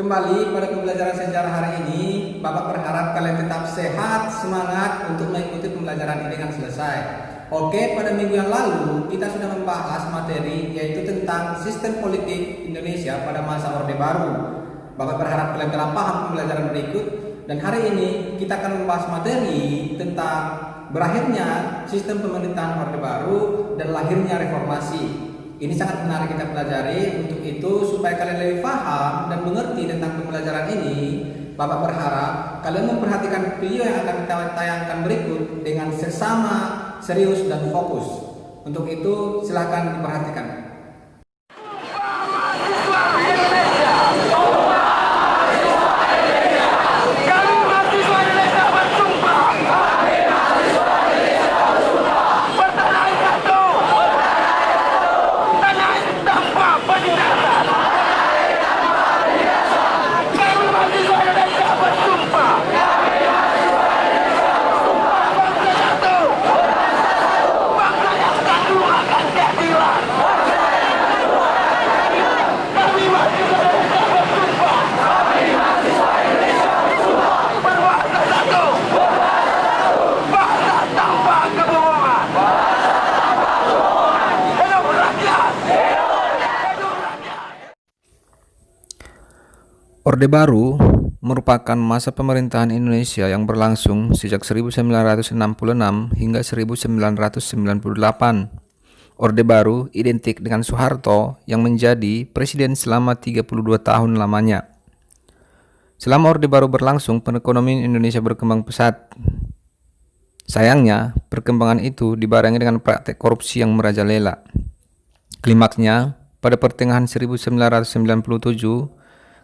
Kembali pada pembelajaran sejarah hari ini, Bapak berharap kalian tetap sehat, semangat untuk mengikuti pembelajaran ini dengan selesai. Oke, pada minggu yang lalu kita sudah membahas materi yaitu tentang sistem politik Indonesia pada masa Orde Baru. Bapak berharap kalian telah paham pembelajaran berikut, dan hari ini kita akan membahas materi tentang berakhirnya sistem pemerintahan Orde Baru dan lahirnya reformasi. Ini sangat menarik kita pelajari. Untuk itu, supaya kalian lebih paham dan mengerti tentang pembelajaran ini, Bapak berharap kalian memperhatikan video yang akan kita tayangkan berikut dengan seksama, serius, dan fokus. Untuk itu, silakan diperhatikan. Orde Baru merupakan masa pemerintahan Indonesia yang berlangsung sejak 1966 hingga 1998. Orde Baru identik dengan Soeharto yang menjadi presiden selama 32 tahun lamanya. Selama Orde Baru berlangsung, perekonomian Indonesia berkembang pesat. Sayangnya, perkembangan itu dibarengi dengan praktek korupsi yang merajalela. Klimaksnya, pada pertengahan 1997,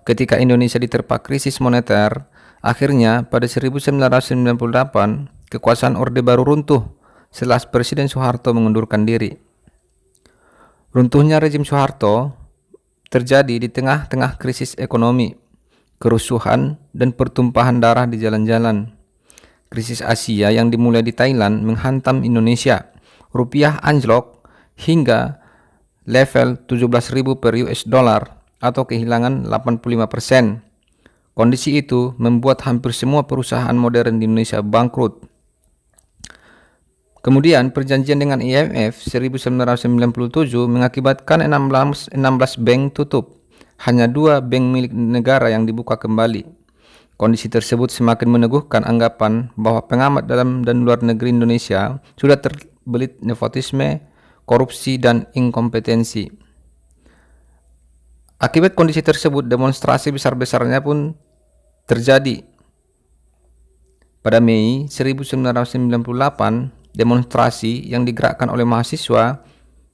ketika Indonesia diterpa krisis moneter, akhirnya pada 1998 kekuasaan Orde Baru runtuh setelah Presiden Soeharto mengundurkan diri. Runtuhnya rezim Soeharto terjadi di tengah-tengah krisis ekonomi, kerusuhan, dan pertumpahan darah di jalan-jalan. Krisis Asia yang dimulai di Thailand menghantam Indonesia. Rupiah anjlok hingga level 17.000 per US dollar atau kehilangan 85%. Kondisi itu membuat hampir semua perusahaan modern di Indonesia bangkrut. Kemudian perjanjian dengan IMF 1997 mengakibatkan 16 bank tutup. Hanya 2 bank milik negara yang dibuka kembali. Kondisi tersebut semakin meneguhkan anggapan bahwa pengamat dalam dan luar negeri Indonesia sudah terbelit nepotisme, korupsi, dan inkompetensi. Akibat kondisi tersebut, demonstrasi besar-besarnya pun terjadi. Pada Mei 1998, demonstrasi yang digerakkan oleh mahasiswa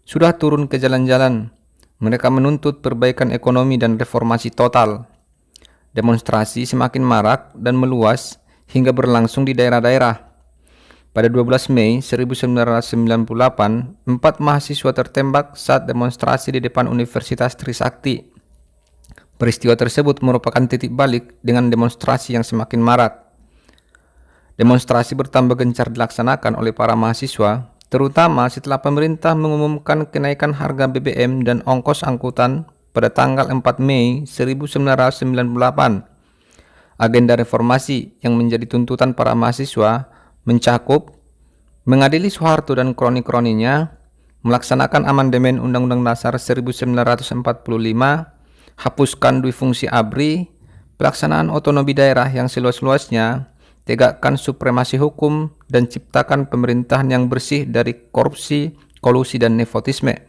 sudah turun ke jalan-jalan. Mereka menuntut perbaikan ekonomi dan reformasi total. Demonstrasi semakin marak dan meluas hingga berlangsung di daerah-daerah. Pada 12 Mei 1998, 4 mahasiswa tertembak saat demonstrasi di depan Universitas Trisakti. Peristiwa tersebut merupakan titik balik dengan demonstrasi yang semakin marak. Demonstrasi bertambah gencar dilaksanakan oleh para mahasiswa, terutama setelah pemerintah mengumumkan kenaikan harga BBM dan ongkos angkutan pada tanggal 4 Mei 1998. Agenda reformasi yang menjadi tuntutan para mahasiswa mencakup mengadili Soeharto dan kroni-kroninya, melaksanakan amandemen Undang-Undang Dasar 1945, hapuskan duifungsi ABRI, pelaksanaan otonomi daerah yang seluas-luasnya, tegakkan supremasi hukum, dan ciptakan pemerintahan yang bersih dari korupsi, kolusi, dan nepotisme.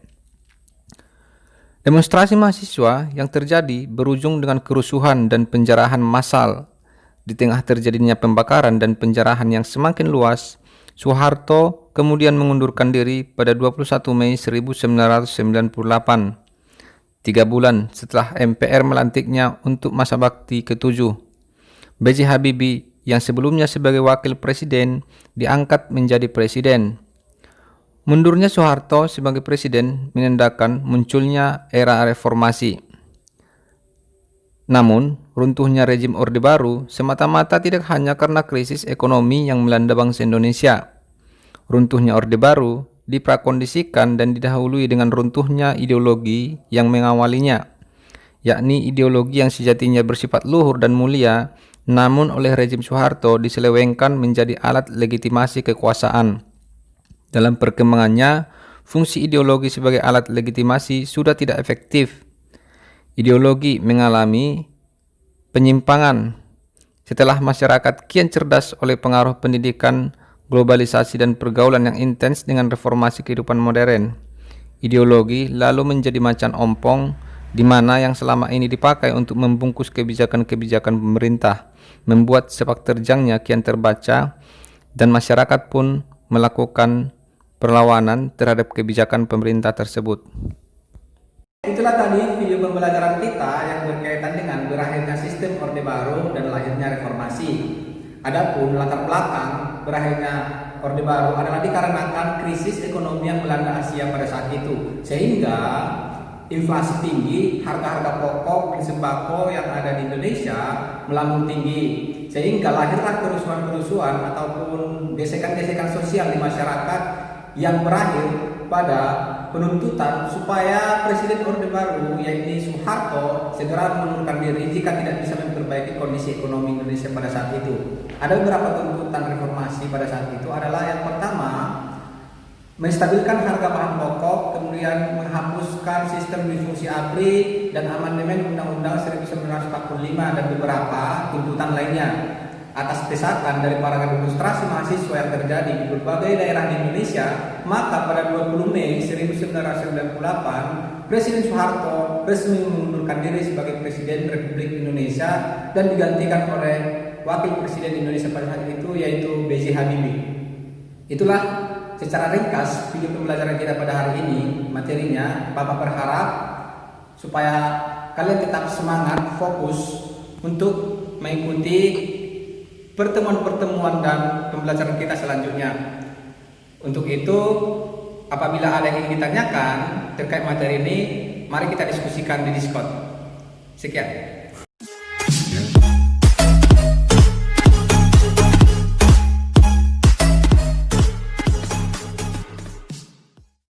Demonstrasi mahasiswa yang terjadi berujung dengan kerusuhan dan penjarahan massal. Di tengah terjadinya pembakaran dan penjarahan yang semakin luas, Soeharto kemudian mengundurkan diri pada 21 Mei 1998. 3 bulan setelah MPR melantiknya untuk masa bakti ke-7. B.J. Habibie yang sebelumnya sebagai wakil presiden diangkat menjadi presiden. Mundurnya Soeharto sebagai presiden menandakan munculnya era reformasi. Namun, runtuhnya rezim Orde Baru semata-mata tidak hanya karena krisis ekonomi yang melanda bangsa Indonesia. Runtuhnya Orde Baru diprakondisikan dan didahului dengan runtuhnya ideologi yang mengawalinya, yakni ideologi yang sejatinya bersifat luhur dan mulia, namun oleh rezim Soeharto diselewengkan menjadi alat legitimasi kekuasaan. Dalam perkembangannya, fungsi ideologi sebagai alat legitimasi sudah tidak efektif. Ideologi mengalami penyimpangan setelah masyarakat kian cerdas oleh pengaruh pendidikan, globalisasi, dan pergaulan yang intens dengan reformasi kehidupan modern. Ideologi lalu menjadi macan ompong, di mana yang selama ini dipakai untuk membungkus kebijakan-kebijakan pemerintah, membuat sepak terjangnya kian terbaca, dan masyarakat pun melakukan perlawanan terhadap kebijakan pemerintah tersebut. Itulah tadi video pembelajaran kita yang berkaitan dengan berakhirnya sistem Orde Baru dan lahirnya reformasi. Adapun latar belakang berakhirnya Orde Baru adalah dikarenakan krisis ekonomi yang melanda Asia pada saat itu, sehingga inflasi tinggi, harga-harga pokok dan sembako yang ada di Indonesia melambung tinggi, sehingga lahirlah kerusuhan-kerusuhan ataupun gesekan-gesekan sosial di masyarakat yang berakhir pada penuntutan supaya Presiden Orde Baru yaitu Soeharto segera mengundurkan diri jika tidak bisa memperbaiki kondisi ekonomi Indonesia pada saat itu. Ada beberapa tuntutan reformasi pada saat itu adalah yang pertama, menstabilkan harga bahan pokok, kemudian menghapuskan sistem difungsi ABRI dan amandemen Undang-Undang 1945 dan beberapa tuntutan lainnya. Atas desakan dari para demonstrasi mahasiswa yang terjadi di berbagai daerah di Indonesia, maka pada 20 Mei 1998, Presiden Soeharto resmi mengundurkan diri sebagai Presiden Republik Indonesia dan digantikan oleh Wakil Presiden Indonesia pada saat itu yaitu B.J. Habibie. Itulah secara ringkas video pembelajaran kita pada hari ini. Materinya, Bapak berharap supaya kalian tetap semangat, fokus untuk mengikuti pertemuan-pertemuan dan pembelajaran kita selanjutnya. Untuk itu, apabila ada yang ingin ditanyakan terkait materi ini, mari kita diskusikan di Discord. Sekian.